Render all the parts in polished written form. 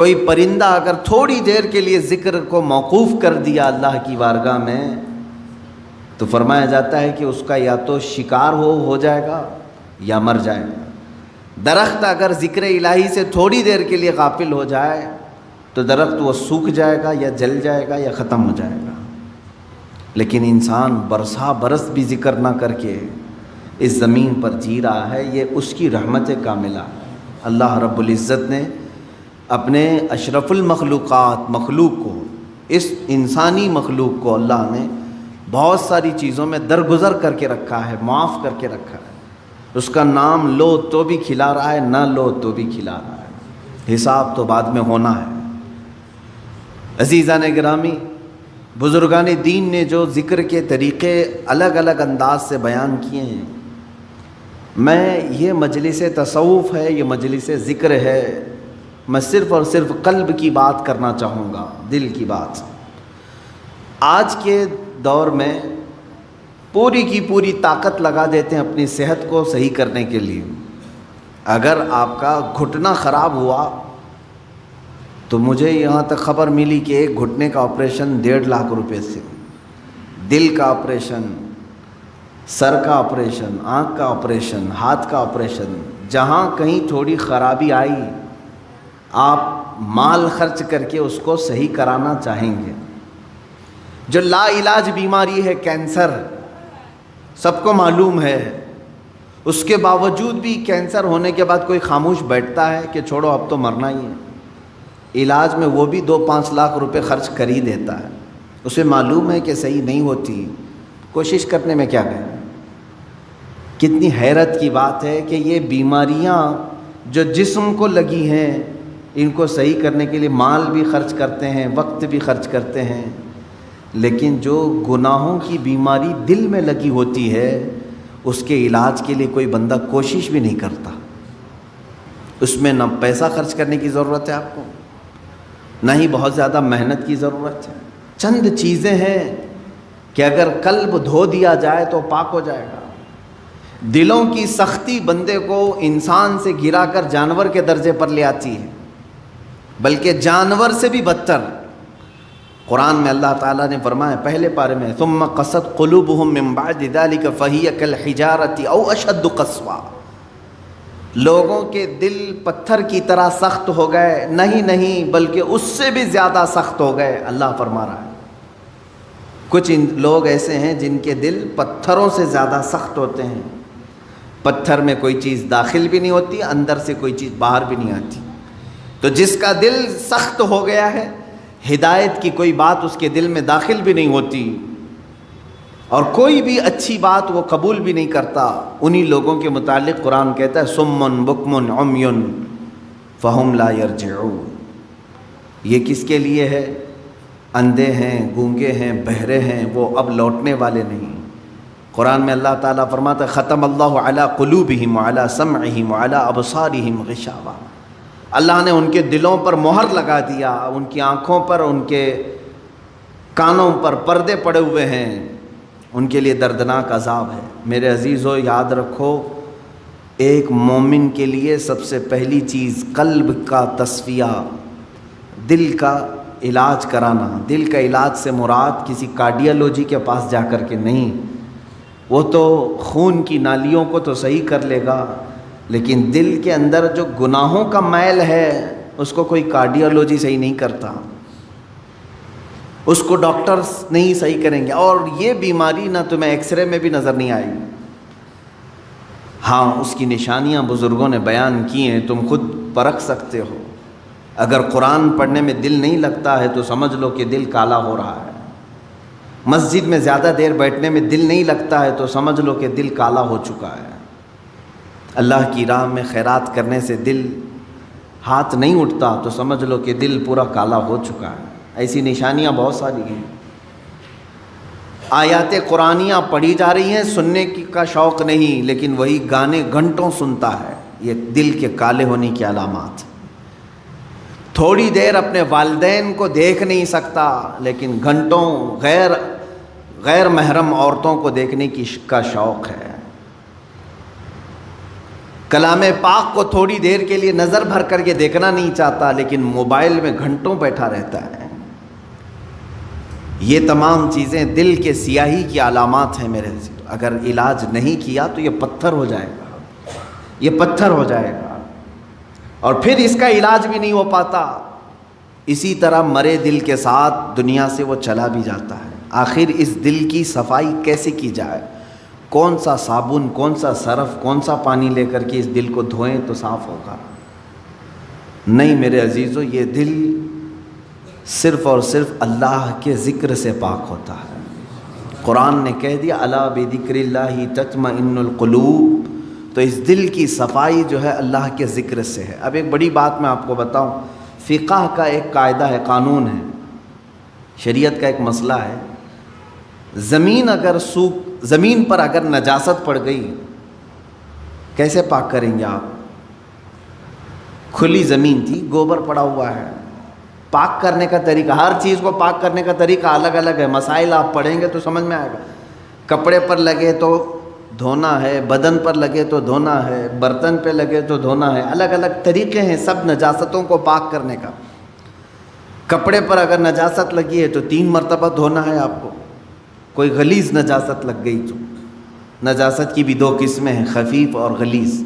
کوئی پرندہ اگر تھوڑی دیر کے لیے ذکر کو موقوف کر دیا اللہ کی بارگاہ میں تو فرمایا جاتا ہے کہ اس کا یا تو شکار ہو جائے گا یا مر جائے گا۔ درخت اگر ذکر الہی سے تھوڑی دیر کے لیے غافل ہو جائے تو درخت وہ سوکھ جائے گا یا جل جائے گا یا ختم ہو جائے گا، لیکن انسان برسا برس بھی ذکر نہ کر کے اس زمین پر جی رہا ہے، یہ اس کی رحمت کاملہ۔ اللہ رب العزت نے اپنے اشرف المخلوقات مخلوق کو، اس انسانی مخلوق کو اللہ نے بہت ساری چیزوں میں درگزر کر کے رکھا ہے، معاف کر کے رکھا ہے۔ اس کا نام لو تو بھی کھلا رہا ہے، نہ لو تو بھی کھلا رہا ہے، حساب تو بعد میں ہونا ہے۔ عزیزان گرامی، بزرگان دین نے جو ذکر کے طریقے الگ الگ انداز سے بیان کیے ہیں، یہ مجلس تصوف ہے، یہ مجلس ذکر ہے، میں صرف اور صرف قلب کی بات کرنا چاہوں گا، دل کی بات۔ آج کے دور میں پوری کی پوری طاقت لگا دیتے ہیں اپنی صحت کو صحیح کرنے کے لیے۔ اگر آپ کا گھٹنا خراب ہوا تو مجھے یہاں تک خبر ملی کہ ایک گھٹنے کا آپریشن 1.5 لاکھ روپے سے، دل کا آپریشن، سر کا آپریشن، آنکھ کا آپریشن، ہاتھ کا آپریشن، جہاں کہیں تھوڑی خرابی آئی آپ مال خرچ کر کے اس کو صحیح کرانا چاہیں گے۔ جو لا علاج بیماری ہے کینسر، سب کو معلوم ہے، اس کے باوجود بھی کینسر ہونے کے بعد کوئی خاموش بیٹھتا ہے کہ چھوڑو اب تو مرنا ہی ہے، علاج میں وہ بھی 2-5 لاکھ روپے خرچ کر ہی دیتا ہے، اسے معلوم ہے کہ صحیح نہیں ہوتی، کوشش کرنے میں کیا کہیں۔ کتنی حیرت کی بات ہے کہ یہ بیماریاں جو جسم کو لگی ہیں، ان کو صحیح کرنے کے لیے مال بھی خرچ کرتے ہیں، وقت بھی خرچ کرتے ہیں، لیکن جو گناہوں کی بیماری دل میں لگی ہوتی ہے اس کے علاج کے لیے کوئی بندہ کوشش بھی نہیں کرتا۔ اس میں نہ پیسہ خرچ کرنے کی ضرورت ہے آپ کو، نہ ہی بہت زیادہ محنت کی ضرورت ہے۔ چند چیزیں ہیں کہ اگر قلب دھو دیا جائے تو پاک ہو جائے گا۔ دلوں کی سختی بندے کو انسان سے گرا کر جانور کے درجے پر لے آتی ہے، بلکہ جانور سے بھی بدتر۔ قرآن میں اللہ تعالیٰ نے فرمایا پہلے پارے میں، ثم قست قلوبہم من بعد ذلک فہی کالحجارۃ او اشد قسوا، لوگوں کے دل پتھر کی طرح سخت ہو گئے، نہیں بلکہ اس سے بھی زیادہ سخت ہو گئے، اللہ فرما رہا ہے۔ کچھ لوگ ایسے ہیں جن کے دل پتھروں سے زیادہ سخت ہوتے ہیں، پتھر میں کوئی چیز داخل بھی نہیں ہوتی، اندر سے کوئی چیز باہر بھی نہیں آتی۔ تو جس کا دل سخت ہو گیا ہے، ہدایت کی کوئی بات اس کے دل میں داخل بھی نہیں ہوتی اور کوئی بھی اچھی بات وہ قبول بھی نہیں کرتا، انہی لوگوں کے متعلق قرآن کہتا ہے صم بکم عمی فہم لا یرجعون۔ یہ کس کے لیے ہے؟ اندھے ہیں، گونگے ہیں، بہرے ہیں، وہ اب لوٹنے والے نہیں۔ قرآن میں اللہ تعالیٰ فرماتا ہے ختم اللہ علی قلوبہم وعلی سمعہم وعلی ابصارہم غشاوہ، اللہ نے ان کے دلوں پر مہر لگا دیا، ان کی آنکھوں پر، ان کے کانوں پر پردے پڑے ہوئے ہیں، ان کے لیے دردناک عذاب ہے۔ میرے عزیزو یاد رکھو، ایک مومن کے لیے سب سے پہلی چیز قلب کا تصفیہ، دل کا علاج کرانا۔ دل کا علاج سے مراد کسی کارڈیالوجی کے پاس جا کر کے نہیں، وہ تو خون کی نالیوں کو تو صحیح کر لے گا، لیکن دل کے اندر جو گناہوں کا میل ہے اس کو کوئی کارڈیالوجی صحیح نہیں کرتا، اس کو ڈاکٹرز نہیں صحیح کریں گے، اور یہ بیماری نہ تمہیں ایکس رے میں بھی نظر نہیں آئے گی۔ ہاں، اس کی نشانیاں بزرگوں نے بیان کی ہیں، تم خود پرکھ سکتے ہو۔ اگر قرآن پڑھنے میں دل نہیں لگتا ہے تو سمجھ لو کہ دل کالا ہو رہا ہے، مسجد میں زیادہ دیر بیٹھنے میں دل نہیں لگتا ہے تو سمجھ لو کہ دل کالا ہو چکا ہے، اللہ کی راہ میں خیرات کرنے سے دل ہاتھ نہیں اٹھتا تو سمجھ لو کہ دل پورا کالا ہو چکا ہے۔ ایسی نشانیاں بہت ساری ہیں۔ آیات قرآنیاں پڑھی جا رہی ہیں، سننے کا شوق نہیں، لیکن وہی گانے گھنٹوں سنتا ہے، یہ دل کے کالے ہونے کی علامات۔ تھوڑی دیر اپنے والدین کو دیکھ نہیں سکتا، لیکن گھنٹوں غیر محرم عورتوں کو دیکھنے کا شوق ہے۔ کلام پاک کو تھوڑی دیر کے لیے نظر بھر کر کے دیکھنا نہیں چاہتا، لیکن موبائل میں گھنٹوں بیٹھا رہتا ہے۔ یہ تمام چیزیں دل کے سیاہی کی علامات ہیں میرے عزیزو۔ اگر علاج نہیں کیا تو یہ پتھر ہو جائے گا، یہ پتھر ہو جائے گا، اور پھر اس کا علاج بھی نہیں ہو پاتا۔ اسی طرح مرے دل کے ساتھ دنیا سے وہ چلا بھی جاتا ہے۔ آخر اس دل کی صفائی کیسے کی جائے؟ کون سا صابن، کون سا سرف، کون سا پانی لے کر کے اس دل کو دھوئیں تو صاف ہوگا؟ نہیں میرے عزیزو، یہ دل صرف اور صرف اللہ کے ذکر سے پاک ہوتا ہے۔ قرآن نے کہہ دیا الا بذکر اللہ تطمئن القلوب، تو اس دل کی صفائی جو ہے اللہ کے ذکر سے ہے۔ اب ایک بڑی بات میں آپ کو بتاؤں، فقہ کا ایک قاعدہ ہے، قانون ہے، شریعت کا ایک مسئلہ ہے۔ زمین پر اگر نجاست پڑ گئی، کیسے پاک کریں گے آپ؟ کھلی زمین تھی، گوبر پڑا ہوا ہے، پاک کرنے کا طریقہ، ہر چیز کو پاک کرنے کا طریقہ الگ الگ ہے۔ مسائل آپ پڑھیں گے تو سمجھ میں آئے گا۔ کپڑے پر لگے تو دھونا ہے، بدن پر لگے تو دھونا ہے، برتن پہ لگے تو دھونا ہے، الگ الگ طریقے ہیں سب نجاستوں کو پاک کرنے کا۔ کپڑے پر اگر نجاست لگی ہے تو 3 مرتبہ دھونا ہے آپ کو۔ کوئی غلیظ نجاست لگ گئی تو، نجاست کی بھی 2 قسمیں ہیں، خفیف اور غلیظ۔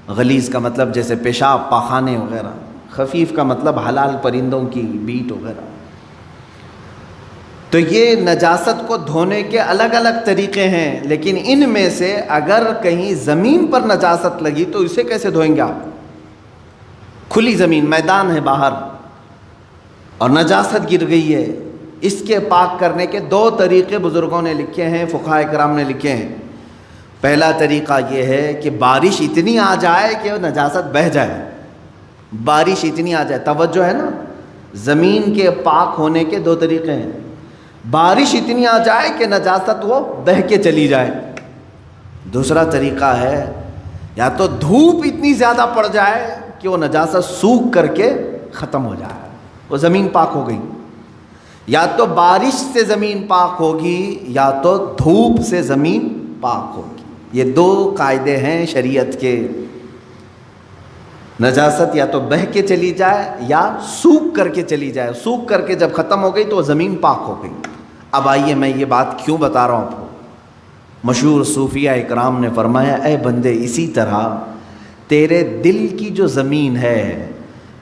غلیظ کا مطلب جیسے پیشاب، پاخانے وغیرہ، خفیف کا مطلب حلال پرندوں کی بیٹ وغیرہ۔ تو یہ نجاست کو دھونے کے الگ الگ طریقے ہیں، لیکن ان میں سے اگر کہیں زمین پر نجاست لگی تو اسے کیسے دھوئیں گے آپ؟ کھلی زمین، میدان ہے باہر، اور نجاست گر گئی ہے، اس کے پاک کرنے کے 2 طریقے بزرگوں نے لکھے ہیں، فقہاء کرام نے لکھے ہیں۔ پہلا طریقہ یہ ہے کہ بارش اتنی آ جائے کہ وہ نجاست بہہ جائے، بارش اتنی آ جائے، توجہ ہے نا، زمین کے پاک ہونے کے 2 طریقے ہیں۔ بارش اتنی آ جائے کہ نجاست وہ بہہ کے چلی جائے۔ دوسرا طریقہ ہے یا تو دھوپ اتنی زیادہ پڑ جائے کہ وہ نجاست سوکھ کر کے ختم ہو جائے، وہ زمین پاک ہو گئی۔ یا تو بارش سے زمین پاک ہوگی یا تو دھوپ سے زمین پاک ہوگی۔ یہ 2 قاعدے ہیں شریعت کے۔ نجاست یا تو بہہ کے چلی جائے یا سوکھ کر کے چلی جائے، سوکھ کر کے جب ختم ہو گئی تو وہ زمین پاک ہو گئی۔ اب آئیے میں یہ بات کیوں بتا رہا ہوں آپ کو۔ مشہور صوفیہ اکرام نے فرمایا، اے بندے، اسی طرح تیرے دل کی جو زمین ہے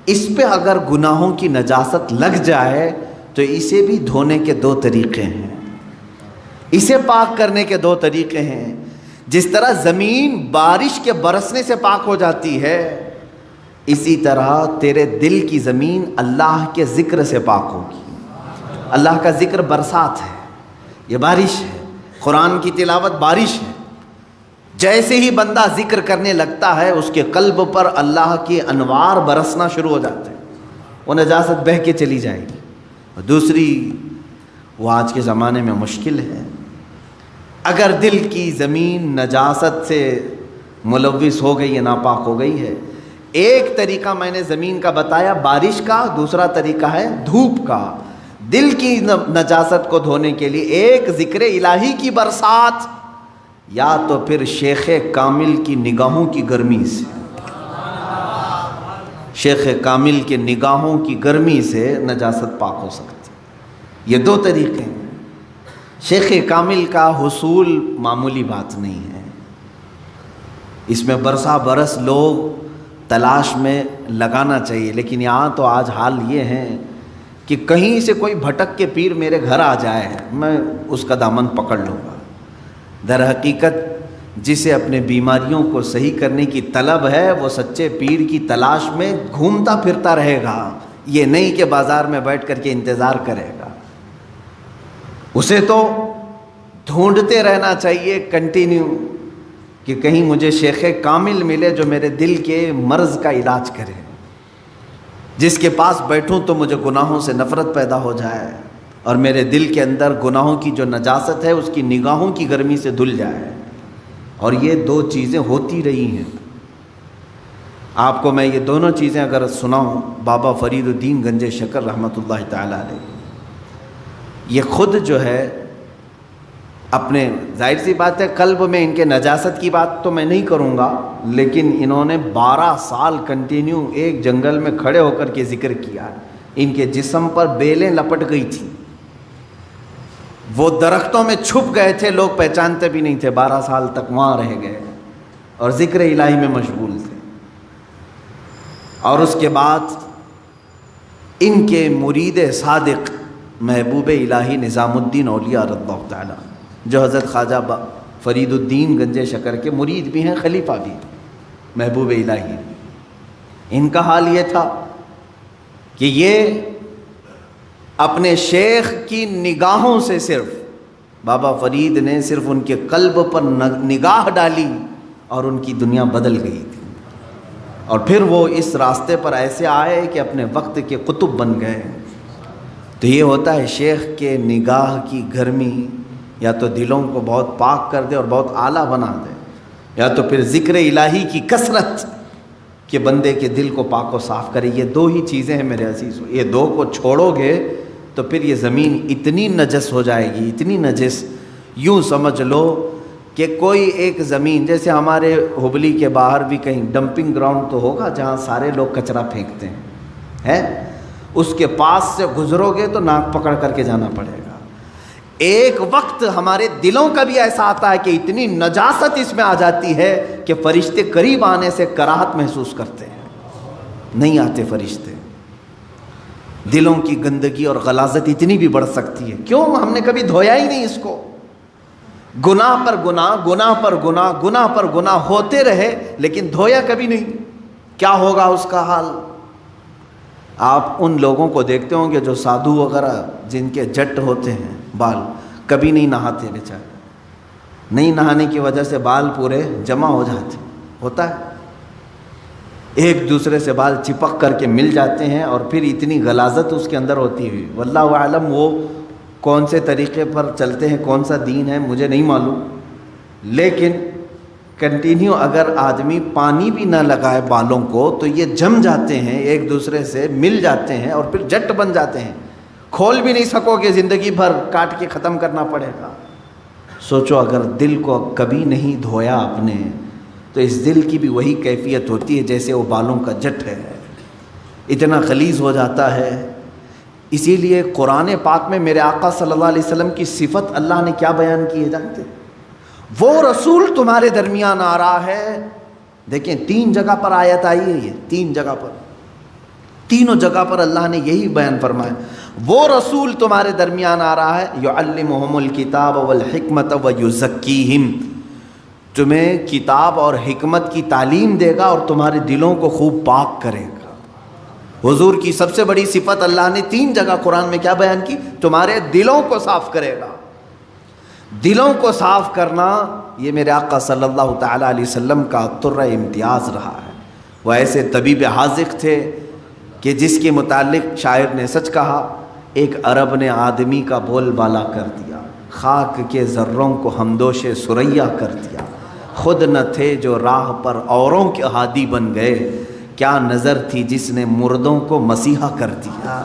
اس پہ اگر گناہوں کی نجاست لگ جائے تو اسے بھی دھونے کے 2 طریقے ہیں، اسے پاک کرنے کے 2 طریقے ہیں۔ جس طرح زمین بارش کے برسنے سے پاک ہو جاتی ہے، اسی طرح تیرے دل کی زمین اللہ کے ذکر سے پاک ہوگی۔ اللہ کا ذکر برسات ہے، یہ بارش ہے، قرآن کی تلاوت بارش ہے۔ جیسے ہی بندہ ذکر کرنے لگتا ہے اس کے قلب پر اللہ کے انوار برسنا شروع ہو جاتے ہیں، وہ نجاست بہہ کے چلی جائے گی۔ اور دوسری، وہ آج کے زمانے میں مشکل ہے، اگر دل کی زمین نجاست سے ملوث ہو گئی ہے، ناپاک ہو گئی ہے، ایک طریقہ میں نے زمین کا بتایا بارش کا، دوسرا طریقہ ہے دھوپ کا۔ دل کی نجاست کو دھونے کے لیے ایک ذکر الہی کی برسات، یا تو پھر شیخ کامل کی نگاہوں کی گرمی سے، شیخ کامل کے نگاہوں کی گرمی سے نجاست پاک ہو سکتی۔ یہ 2 طریقے ہیں۔ شیخ کامل کا حصول معمولی بات نہیں ہے، اس میں برسا برس لوگ تلاش میں لگانا چاہیے، لیکن یہاں تو آج حال یہ ہے کہ کہیں سے کوئی بھٹک کے پیر میرے گھر آ جائے میں اس کا دامن پکڑ لوں گا۔ در حقیقت جسے اپنے بیماریوں کو صحیح کرنے کی طلب ہے وہ سچے پیر کی تلاش میں گھومتا پھرتا رہے گا، یہ نہیں کہ بازار میں بیٹھ کر کے انتظار کرے گا۔ اسے تو ڈھونڈتے رہنا چاہیے کنٹینیو کہ کہیں مجھے شیخ کامل ملے جو میرے دل کے مرض کا علاج کرے، جس کے پاس بیٹھوں تو مجھے گناہوں سے نفرت پیدا ہو جائے اور میرے دل کے اندر گناہوں کی جو نجاست ہے اس کی نگاہوں کی گرمی سے دھل جائے۔ اور یہ 2 چیزیں ہوتی رہی ہیں۔ آپ کو میں یہ دونوں چیزیں اگر سناؤں، بابا فرید الدین گنج شکر رحمۃ اللہ تعالی علیہ، یہ خود جو ہے اپنے ظاہر سی بات ہے قلب میں ان کے نجاست کی بات تو میں نہیں کروں گا، لیکن انہوں نے 12 سال کنٹینیو ایک جنگل میں کھڑے ہو کر کے ذکر کیا، ان کے جسم پر بیلیں لپٹ گئی تھیں، وہ درختوں میں چھپ گئے تھے، لوگ پہچانتے بھی نہیں تھے، 12 سال تک وہاں رہ گئے اور ذکر الہی میں مشغول تھے۔ اور اس کے بعد ان کے مرید صادق محبوب الہی نظام الدین اولیاء رضی اللہ تعالیٰ، جو حضرت خواجہ فرید الدین گنج شکر کے مرید بھی ہیں، خلیفہ بھی محبوب الہی، ان کا حال یہ تھا کہ یہ اپنے شیخ کی نگاہوں سے، صرف بابا فرید نے صرف ان کے قلب پر نگاہ ڈالی اور ان کی دنیا بدل گئی تھی، اور پھر وہ اس راستے پر ایسے آئے کہ اپنے وقت کے قطب بن گئے۔ تو یہ ہوتا ہے شیخ کے نگاہ کی گرمی یا تو دلوں کو بہت پاک کر دے اور بہت اعلیٰ بنا دے، یا تو پھر ذکر الہی کی کثرت کہ بندے کے دل کو پاک و صاف کرے۔ یہ دو ہی چیزیں ہیں میرے عزیزو، یہ دو کو چھوڑو گے تو پھر یہ زمین اتنی نجس ہو جائے گی، اتنی نجس، یوں سمجھ لو کہ کوئی ایک زمین، جیسے ہمارے ہبلی کے باہر بھی کہیں ڈمپنگ گراؤنڈ تو ہوگا جہاں سارے لوگ کچرا پھینکتے ہیں، اس کے پاس سے گزرو گے تو ناک پکڑ کر کے جانا پڑے گا۔ ایک وقت ہمارے دلوں کا بھی ایسا آتا ہے کہ اتنی نجاست اس میں آ جاتی ہے کہ فرشتے قریب آنے سے کراہت محسوس کرتے ہیں، نہیں آتے فرشتے۔ دلوں کی گندگی اور غلاظت اتنی بھی بڑھ سکتی ہے، کیوں؟ ہم نے کبھی دھویا ہی نہیں اس کو، گناہ پر گناہ، گناہ پر گناہ، گناہ پر گناہ ہوتے رہے لیکن دھویا کبھی نہیں، کیا ہوگا اس کا حال؟ آپ ان لوگوں کو دیکھتے ہوں گے جو سادھو وغیرہ جن کے جٹ ہوتے ہیں بال، کبھی نہیں نہاتے بیچارے، نہیں نہانے کی وجہ سے بال پورے جمع ہو جاتے، ہوتا ہے، ایک دوسرے سے بال چپک کر کے مل جاتے ہیں، اور پھر اتنی غلاظت اس کے اندر ہوتی ہوئی، واللہ اعلم وہ کون سے طریقے پر چلتے ہیں، کون سا دین ہے مجھے نہیں معلوم، لیکن کنٹینیو اگر آدمی پانی بھی نہ لگائے بالوں کو تو یہ جم جاتے ہیں، ایک دوسرے سے مل جاتے ہیں اور پھر جٹ بن جاتے ہیں، کھول بھی نہیں سکو گے، زندگی بھر کاٹ کے ختم کرنا پڑے گا۔ سوچو اگر دل کو کبھی نہیں دھویا آپ نے تو اس دل کی بھی وہی کیفیت ہوتی ہے جیسے وہ بالوں کا جٹ ہے، اتنا غلیظ ہو جاتا ہے۔ اسی لیے قرآن پاک میں میرے آقا صلی اللہ علیہ وسلم کی صفت اللہ نے کیا بیان کی ہے جانتے؟ وہ رسول تمہارے درمیان آ رہا ہے، دیکھیں 3 جگہ پر آیت آئی ہے، یہ 3 جگہ پر، تینوں جگہ پر اللہ نے یہی بیان فرمایا، وہ رسول تمہارے درمیان آ رہا ہے، یعلمہم الکتاب والحکمت ویزکیہم، تمہیں کتاب اور حکمت کی تعلیم دے گا اور تمہارے دلوں کو خوب پاک کرے گا۔ حضور کی سب سے بڑی صفت اللہ نے 3 جگہ قرآن میں کیا بیان کی؟ تمہارے دلوں کو صاف کرے گا۔ دلوں کو صاف کرنا یہ میرے آقا صلی اللہ تعالیٰ علیہ وسلم کا طرہ امتیاز رہا ہے۔ وہ ایسے طبیب حاذق تھے کہ جس کے متعلق شاعر نے سچ کہا، ایک عرب نے آدمی کا بول بالا کر دیا، خاک کے ذروں کو ہمدوش ثریا کر دیا، خود نہ تھے جو راہ پر اوروں کے ہادی بن گئے، کیا نظر تھی جس نے مردوں کو مسیحا کر دیا۔